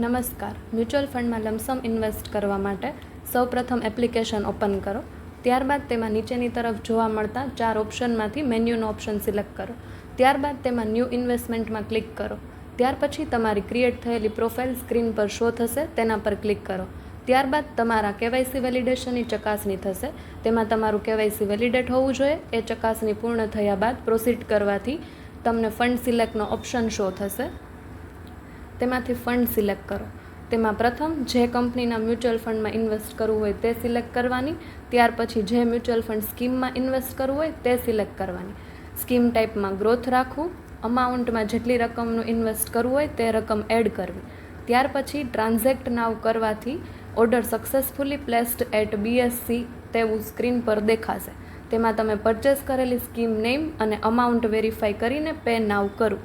નમસ્કાર. મ્યુચ્યુઅલ ફંડમાં lump sum invest કરવા માટે સૌપ્રથમ એપ્લિકેશન ઓપન કરો. ત્યારબાદ તેમાં નીચેની તરફ જોવા મળતા 4 ઓપ્શનમાંથી મેન્યુનો ઓપ્શન સિલેક્ટ કરો. ત્યારબાદ તેમાં ન્યૂ ઇન્વેસ્ટમેન્ટમાં ક્લિક કરો. ત્યાર પછી તમારી ક્રિએટ થયેલી પ્રોફાઇલ સ્ક્રીન પર શો થશે, તેના પર ક્લિક કરો. ત્યારબાદ તમારા કેવાયસી વેલિડેશનની ચકાસણી થશે. તેમાં તમારું કેવાયસી વેલિડેટ હોવું જોઈએ. એ ચકાસણી પૂર્ણ થયા બાદ પ્રોસીડ કરવાથી તમને ફંડ સિલેક્ટનો ઓપ્શન શો થશે. તેમાંથી ફંડ સિલેક્ટ કરો. તેમાં પ્રથમ જે કંપનીના મ્યુચ્યુઅલ ફંડમાં ઇન્વેસ્ટ કરવું હોય તે સિલેક્ટ કરવાની. ત્યાર પછી જે મ્યુચ્યુઅલ ફંડ સ્કીમમાં ઇન્વેસ્ટ કરવું હોય તે સિલેક્ટ કરવાની. સ્કીમ ટાઈપમાં ગ્રોથ રાખવું. અમાઉન્ટમાં જેટલી રકમનું ઇન્વેસ્ટ કરવું હોય તે રકમ એડ કરવી. ત્યાર પછી ટ્રાન્ઝેક્ટ નાવ કરવાથી order successfully placed at BSC તેવું સ્ક્રીન પર દેખાશે. તેમાં તમે પરચેસ કરેલી સ્કીમ નેમ અને અમાઉન્ટ વેરીફાઈ કરીને પે નાવ કરો.